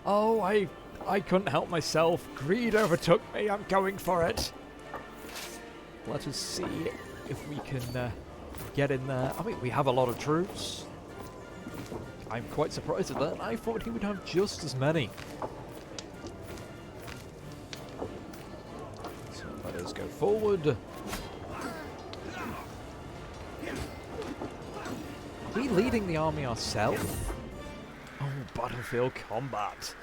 Oh, I couldn't help myself. Greed overtook me. I'm going for it. Let us see if we can get in there. I mean, we have a lot of troops. I'm quite surprised at that. I thought he would have just as many. So let us go forward. Are we leading the army ourselves? Oh, battlefield combat.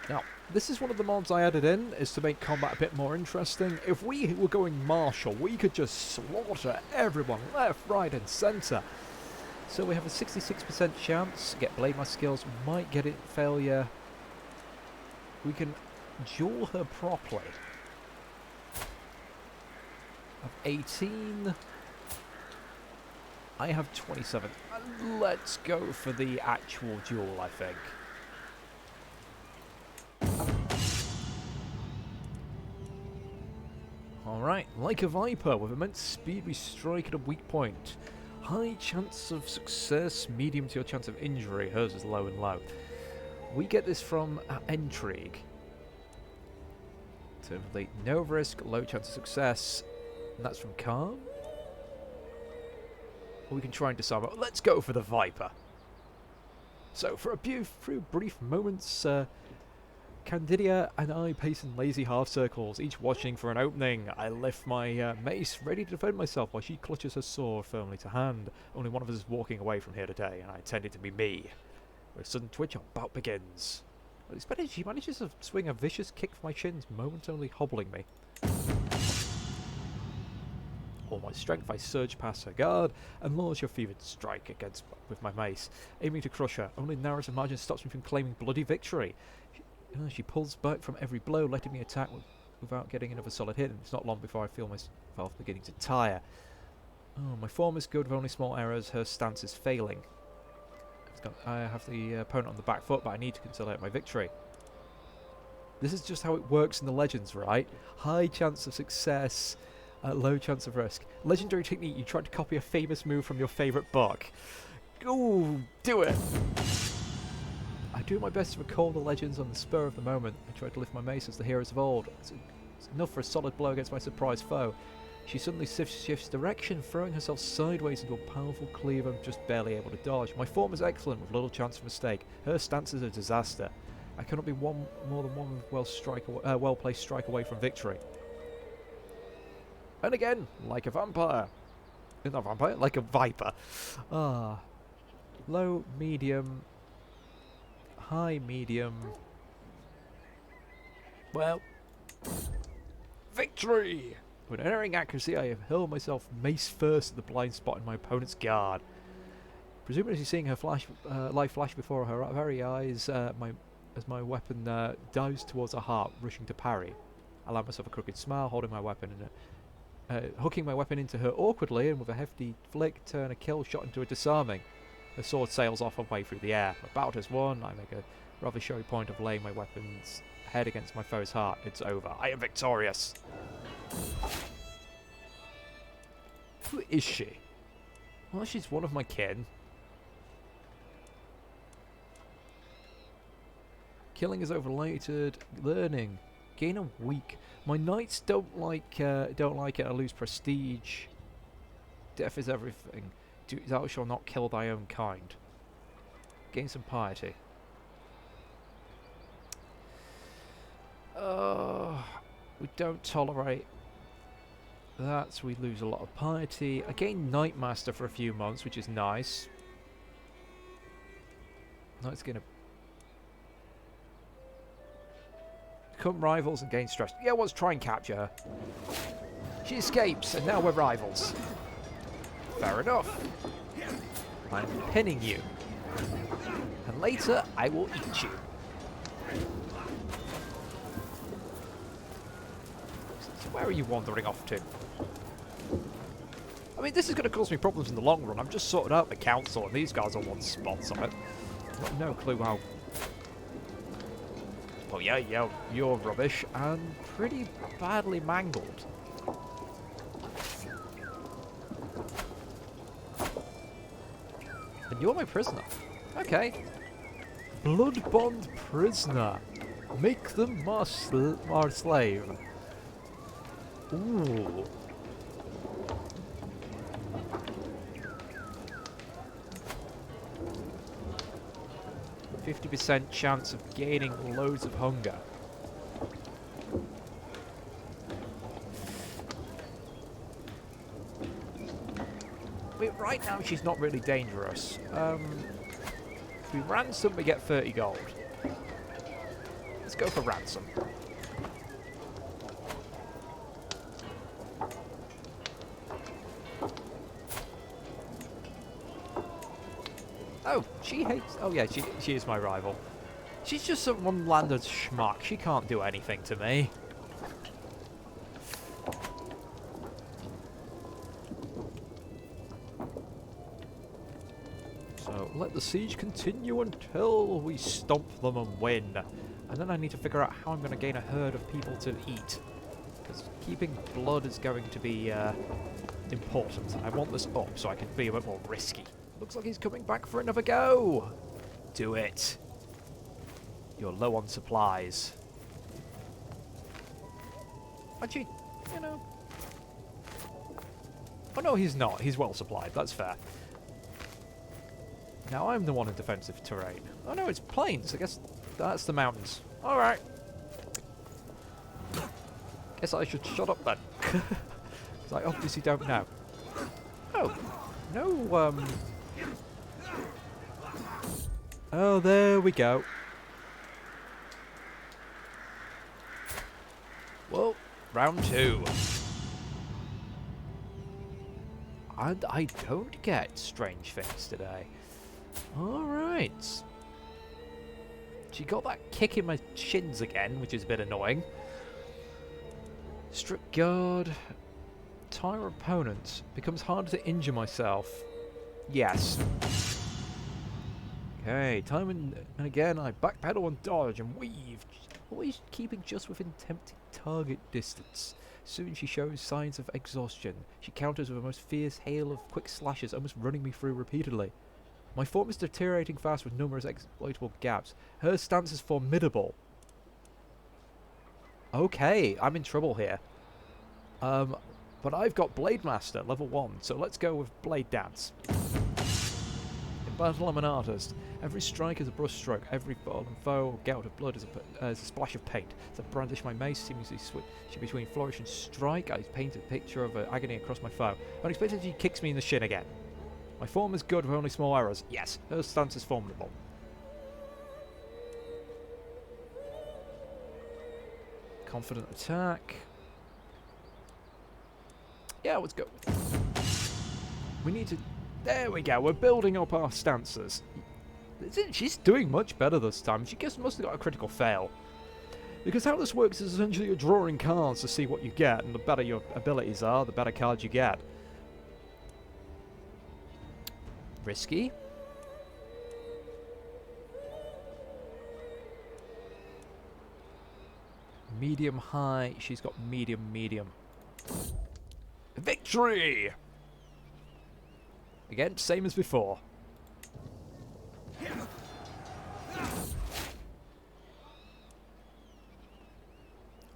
Now, this is one of the mods I added in, is to make combat a bit more interesting. If we were going martial, we could just slaughter everyone left, right and centre. So we have a 66% chance to get Blade Master skills. We might get it failure. We can duel her properly. I have 18. I have 27. Let's go for the actual duel, I think. Alright, like a Viper, with immense speed we strike at a weak point. High chance of success, medium to your chance of injury. Hers is low and low. We get this from Intrigue. So no risk, low chance of success. And that's from Calm. Or we can try and disarm it. Let's go for the Viper. So for a few brief moments, Candidia and I pace in lazy half circles, each watching for an opening. I lift my mace, ready to defend myself, while she clutches her sword firmly to hand. Only one of us is walking away from here today, and I intend it to be me. With a sudden twitch, our bout begins. She manages to swing a vicious kick for my shins, momentarily hobbling me. All my strength, I surge past her guard and launch a fevered strike with my mace, aiming to crush her. Only narrows of margin stops me from claiming bloody victory. She pulls back from every blow, letting me attack without getting another solid hit, and it's not long before I feel myself beginning to tire. Oh, my form is good with only small errors. Her stance is failing. I have the opponent on the back foot, but I need to consolidate my victory. This is just how it works in the Legends, right? High chance of success, low chance of risk. Legendary technique, you try to copy a famous move from your favourite book. Ooh, do it! I do my best to recall the legends on the spur of the moment. I try to lift my mace as the heroes of old. It's enough for a solid blow against my surprise foe. She suddenly shifts direction, throwing herself sideways into a powerful cleave I'm just barely able to dodge. My form is excellent, with little chance of mistake. Her stance is a disaster. I cannot be more than one well-placed strike away from victory. And again, like a vampire. Not a vampire, like a viper. Ah. Low, medium... high, medium. Well, victory! With unerring accuracy, I have hurled myself mace first at the blind spot in my opponent's guard. Presumably seeing her life flash before her very eyes, as my weapon dives towards her heart, rushing to parry. I allow myself a crooked smile, hooking my weapon into her awkwardly, and with a hefty flick, turn a kill shot into a disarming. The sword sails off halfway through the air. My bout has won. I make a rather showy point of laying my weapon's head against my foe's heart. It's over. I am victorious. Who is she? Well, she's one of my kin. Killing is overrated. Learning. Gain a week. My knights don't like it. I lose prestige. Death is everything. Thou shalt not kill thy own kind. Gain some piety. We don't tolerate that, so we lose a lot of piety. I gain Knightmaster for a few months, which is nice. Knight's gonna become rivals and gain stress. Yeah, let's try and capture her. She escapes, and now we're rivals. Fair enough. I'm pinning you. And later, I will eat you. So where are you wandering off to? I mean, this is going to cause me problems in the long run. I've just sorted out the council, and these guys all want spots on it. I've got no clue how... Oh yeah, you're rubbish, and pretty badly mangled. And you're my prisoner. Okay. Blood bond prisoner. Make them our slave. Ooh. %50 chance of gaining loads of hunger. Wait, right now she's not really dangerous. If we ransom, we get 30 gold. Let's go for ransom. Oh, she hates... Oh yeah, she is my rival. She's just some one-landed schmuck. She can't do anything to me. So, let the siege continue until we stomp them and win. And then I need to figure out how I'm going to gain a herd of people to eat. Because keeping blood is going to be important. I want this up so I can be a bit more risky. Looks like he's coming back for another go. Do it. You're low on supplies. Actually, you know... Oh no, he's not. He's well supplied. That's fair. Now I'm the one in defensive terrain. Oh no, it's plains. I guess that's the mountains. Alright. Guess I should shut up then. Because I obviously don't know. Oh. No, Oh, there we go. Well, round 2. And I don't get strange things today. Alright. She got that kick in my shins again, which is a bit annoying. Strict guard. Tire opponent. Becomes harder to injure myself. Yes. Okay, time and again I backpedal and dodge and weave. Always keeping just within tempting target distance. Soon she shows signs of exhaustion. She counters with a most fierce hail of quick slashes, almost running me through repeatedly. My form is deteriorating fast with numerous exploitable gaps. Her stance is formidable. Okay, I'm in trouble here. But I've got Blade Master, level 1, so let's go with Blade Dance. In battle, I'm an artist. Every strike is a brush stroke. Every fallen foe or gout of blood is a splash of paint. As I brandish my mace, seemingly switching between flourish and strike, I paint a picture of agony across my foe. Unexpectedly, she kicks me in the shin again. My form is good with only small errors. Yes, her stance is formidable. Confident attack. Yeah, let's go. We need to... There we go, we're building up our stances. She's doing much better this time. She must have got a critical fail. Because how this works is essentially you're drawing cards to see what you get, and the better your abilities are, the better cards you get. Risky. Medium high. She's got medium. Victory! Again, same as before.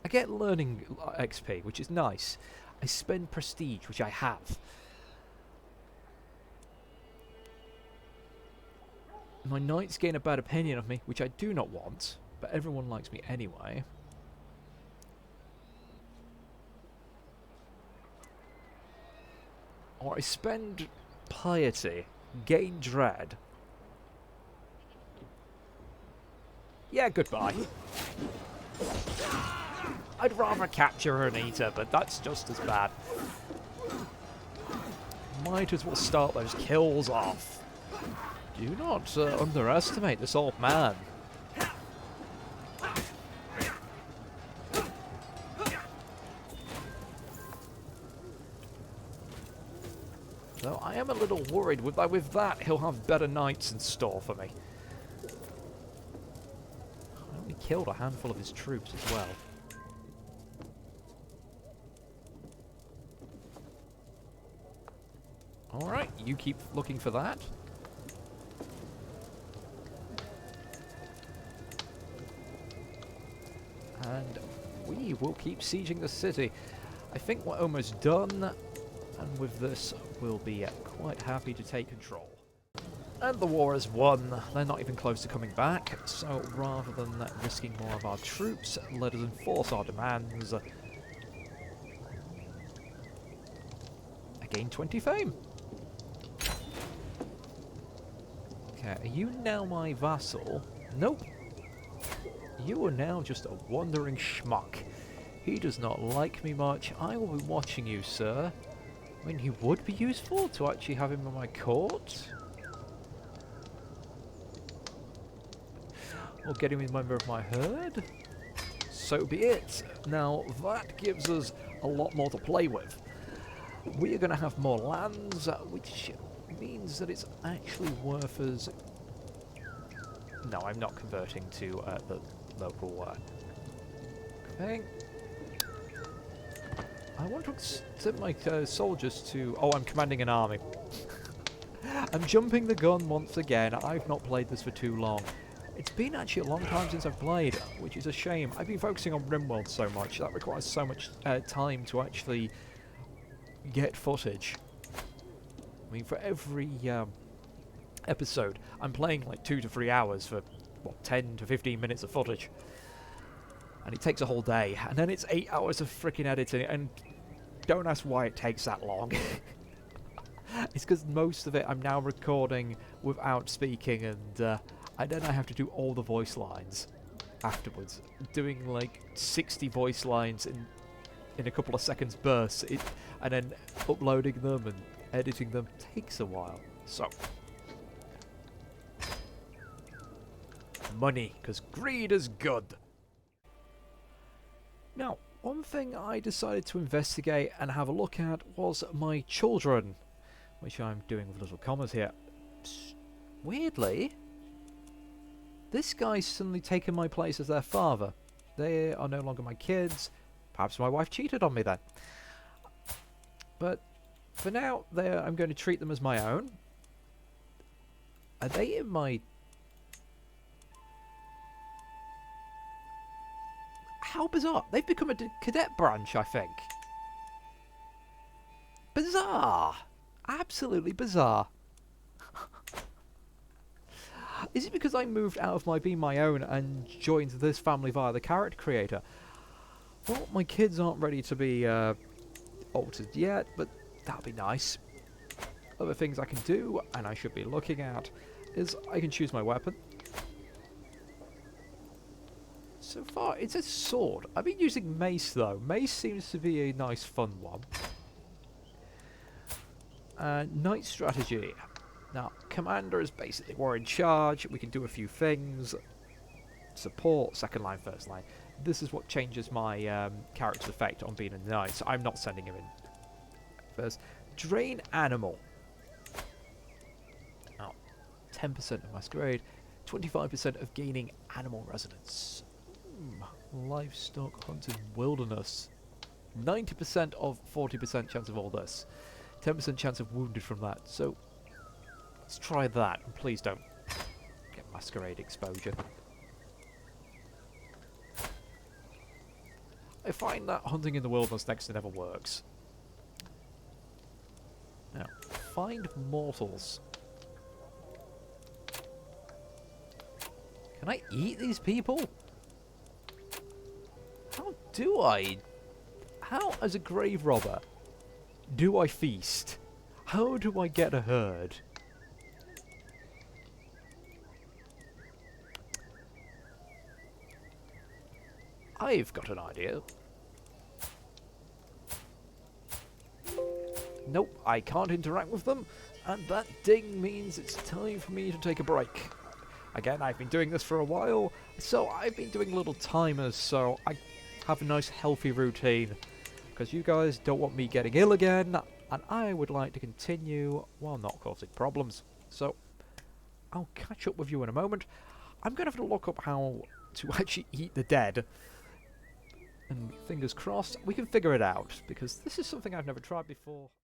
I get learning XP, which is nice. I spend prestige, which I have. My knights gain a bad opinion of me, which I do not want, but everyone likes me anyway. Or I spend piety, gain dread. Yeah, goodbye. I'd rather capture her and eat her, but that's just as bad. Might as well start those kills off. Do not underestimate this old man. Though I am a little worried with that he'll have better knights in store for me. I only killed a handful of his troops as well. Alright, you keep looking for that. and we will keep sieging the city. I think we're almost done, and with this we'll be quite happy to take control. And the war is won. They're not even close to coming back, so rather than risking more of our troops, let us enforce our demands. I gain 20 fame. Okay, are you now my vassal? Nope. You are now just a wandering schmuck. He does not like me much. I will be watching you, sir. I mean, he would be useful to actually have him on my court. Or get him a member of my herd. So be it. Now, that gives us a lot more to play with. We are going to have more lands, which means that it's actually worth us... No, I'm not converting to the local thing. I want to send my soldiers to... Oh, I'm commanding an army. I'm jumping the gun once again. I've not played this for too long. It's been actually a long time since I've played, which is a shame. I've been focusing on RimWorld so much. That requires so much time to actually get footage. I mean, for every episode, I'm playing like 2 to 3 hours for, what, 10 to 15 minutes of footage. And it takes a whole day. And then it's 8 hours of freaking editing, and don't ask why it takes that long. It's because most of it I'm now recording without speaking, and then I have to do all the voice lines afterwards. Doing like 60 voice lines in a couple of seconds bursts, and then uploading them and editing them takes a while. So, money, because greed is good. Now, one thing I decided to investigate and have a look at was my children, which I'm doing with little commas here. Weirdly, this guy's suddenly taken my place as their father. They are no longer my kids. Perhaps my wife cheated on me then. But for now, I'm going to treat them as my own. Are they in my... How bizarre. They've become a cadet branch, I think. Bizarre. Absolutely bizarre. Is it because I moved out of my being my own and joined this family via the character creator? Well, my kids aren't ready to be altered yet, but that'll be nice. Other things I can do, and I should be looking at, is I can choose my weapon. So far, it's a sword. I've been using mace, though. Mace seems to be a nice, fun one. Knight strategy. Now, commander is basically we're in charge. We can do a few things. Support, second line, first line. This is what changes my character's effect on being a knight, so I'm not sending him in first. Drain animal. Now, 10% of masquerade, 25% of gaining animal resonance. Livestock hunted wilderness. 90% of 40% chance of all this. 10% chance of wounded from that. So let's try that, and please don't get masquerade exposure. I find that hunting in the wilderness next to never works. Now, find mortals. Can I eat these people? How do I? How, as a grave robber, do I feast? How do I get a herd? I've got an idea. Nope, I can't interact with them, and that ding means it's time for me to take a break. Again, I've been doing this for a while, so I've been doing little timers so I have a nice healthy routine. Because you guys don't want me getting ill again, and I would like to continue while not causing problems. So, I'll catch up with you in a moment. I'm going to have to look up how to actually eat the dead. And fingers crossed, we can figure it out, because this is something I've never tried before.